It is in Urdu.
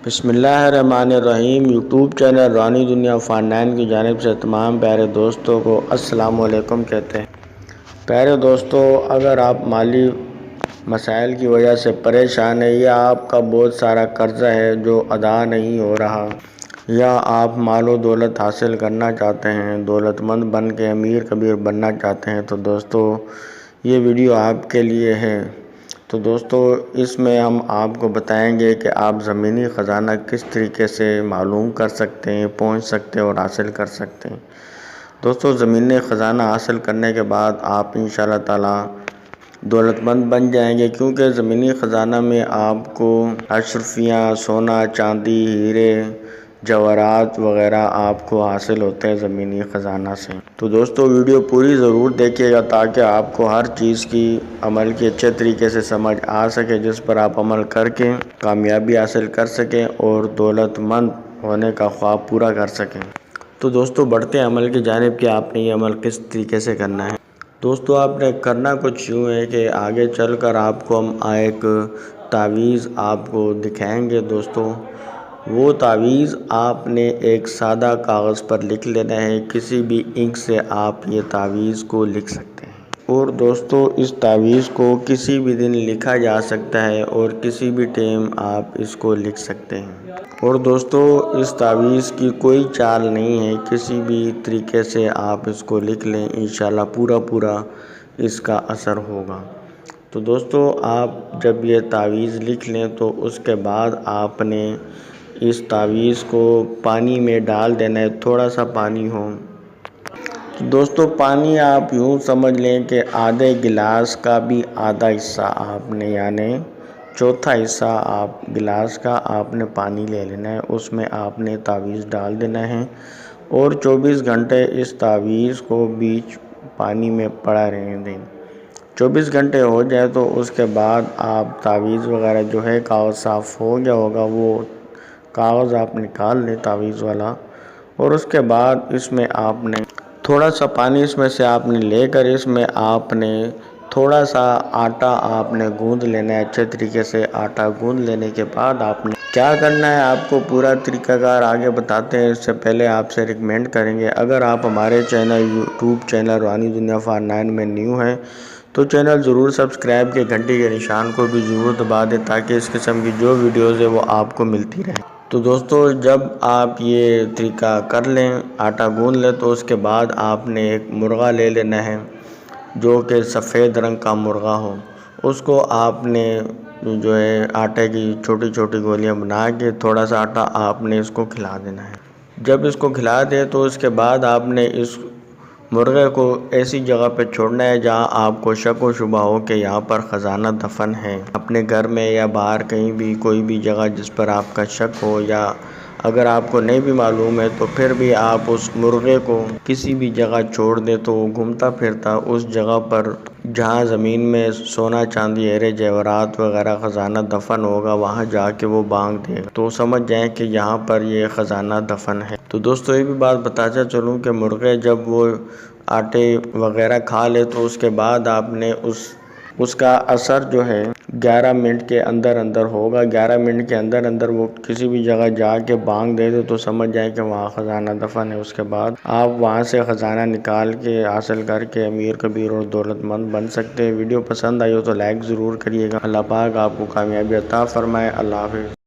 بسم اللہ الرحمن الرحیم۔ یوٹیوب چینل رانی دنیا فائنانس کی جانب سے تمام پیارے دوستوں کو السلام علیکم کہتے ہیں۔ پیارے دوستوں، اگر آپ مالی مسائل کی وجہ سے پریشان ہیں یا آپ کا بہت سارا قرضہ ہے جو ادا نہیں ہو رہا، یا آپ مال و دولت حاصل کرنا چاہتے ہیں، دولت مند بن کے امیر کبیر بننا چاہتے ہیں، تو دوستوں یہ ویڈیو آپ کے لیے ہے۔ تو دوستو اس میں ہم آپ کو بتائیں گے کہ آپ زمینی خزانہ کس طریقے سے معلوم کر سکتے ہیں، پہنچ سکتے ہیں اور حاصل کر سکتے ہیں۔ دوستو زمینی خزانہ حاصل کرنے کے بعد آپ انشاءاللہ تعالی دولت مند بن جائیں گے، کیونکہ زمینی خزانہ میں آپ کو اشرفیاں، سونا، چاندی، ہیرے، جواہرات وغیرہ آپ کو حاصل ہوتے ہیں زمینی خزانہ سے۔ تو دوستو ویڈیو پوری ضرور دیکھیے گا تاکہ آپ کو ہر چیز کی عمل کی اچھے طریقے سے سمجھ آ سکے، جس پر آپ عمل کر کے کامیابی حاصل کر سکیں اور دولت مند ہونے کا خواب پورا کر سکیں۔ تو دوستو بڑھتے ہیں عمل کی جانب کہ آپ نے یہ عمل کس طریقے سے کرنا ہے۔ دوستو آپ نے کرنا کچھ یوں ہے کہ آگے چل کر آپ کو ہم ایک تعویذ آپ کو دکھائیں گے۔ دوستو وہ تعویذ آپ نے ایک سادہ کاغذ پر لکھ لینا ہے، کسی بھی انک سے آپ یہ تعویذ کو لکھ سکتے ہیں۔ اور دوستو اس تعویذ کو کسی بھی دن لکھا جا سکتا ہے اور کسی بھی ٹائم آپ اس کو لکھ سکتے ہیں۔ اور دوستو اس تعویذ کی کوئی چال نہیں ہے، کسی بھی طریقے سے آپ اس کو لکھ لیں، انشاءاللہ پورا اس کا اثر ہوگا۔ تو دوستو آپ جب یہ تعویذ لکھ لیں تو اس کے بعد آپ نے اس تعویذ کو پانی میں ڈال دینا ہے، تھوڑا سا پانی ہو۔ دوستو پانی آپ یوں سمجھ لیں کہ آدھے گلاس کا بھی آدھا حصہ آپ نے، یعنی چوتھا حصہ آپ گلاس کا آپ نے پانی لے لینا ہے، اس میں آپ نے تعویذ ڈال دینا ہے اور 24 گھنٹے اس تعویذ کو بیچ پانی میں پڑا رہنے دیں۔ 24 گھنٹے ہو جائے تو اس کے بعد آپ تعویذ وغیرہ جو ہے کاغذ صاف ہو گیا ہوگا، وہ کاغذ آپ نکال لیں تعویذ والا، اور اس کے بعد اس میں آپ نے تھوڑا سا پانی اس میں سے آپ نے لے کر اس میں آپ نے تھوڑا سا آٹا آپ نے گوندھ لینا ہے۔ اچھے طریقے سے آٹا گوندھ لینے کے بعد آپ نے کیا کرنا ہے، آپ کو پورا طریقہ کار آگے بتاتے ہیں۔ اس سے پہلے آپ سے ریکمینڈ کریں گے، اگر آپ ہمارے یوٹیوب چینل رانی دنیا فائنانس میں نیو ہیں تو چینل ضرور سبسکرائب کے گھنٹی کے نشان کو بھی ضرور دبا دیں تاکہ اس قسم کی جو ویڈیوز ہے وہ آپ کو ملتی رہیں۔ تو دوستو جب آپ یہ طریقہ کر لیں، آٹا گوندھ لیں، تو اس کے بعد آپ نے ایک مرغا لے لینا ہے جو کہ سفید رنگ کا مرغا ہو۔ اس کو آپ نے جو ہے آٹے کی چھوٹی چھوٹی گولیاں بنا کے تھوڑا سا آٹا آپ نے اس کو کھلا دینا ہے۔ جب اس کو کھلا دیں تو اس کے بعد آپ نے اس مرغے کو ایسی جگہ پہ چھوڑنا ہے جہاں آپ کو شک و شبہ ہو کہ یہاں پر خزانہ دفن ہے، اپنے گھر میں یا باہر کہیں بھی کوئی بھی جگہ جس پر آپ کا شک ہو، یا اگر آپ کو نہیں بھی معلوم ہے تو پھر بھی آپ اس مرغے کو کسی بھی جگہ چھوڑ دیں تو وہ گھومتا پھرتا اس جگہ پر جہاں زمین میں سونا، چاندی، ہیرے، جواہرات وغیرہ خزانہ دفن ہوگا وہاں جا کے وہ بانگ دے گا، تو سمجھ جائیں کہ یہاں پر یہ خزانہ دفن ہے۔ تو دوستو یہ بھی بات بتاتا چلوں کہ مرغے جب وہ آٹے وغیرہ کھا لے تو اس کے بعد آپ نے اس کا اثر جو ہے 11 منٹ کے اندر ہوگا۔ 11 منٹ کے اندر وہ کسی بھی جگہ جا کے بانگ دے دے تو سمجھ جائیں کہ وہاں خزانہ دفن ہے۔ اس کے بعد آپ وہاں سے خزانہ نکال کے حاصل کر کے امیر کبیر اور دولت مند بن سکتے ہیں۔ ویڈیو پسند آئی ہو تو لائک ضرور کریے گا۔ اللہ پاک آپ کو کامیابی عطا فرمائے۔ اللہ حافظ۔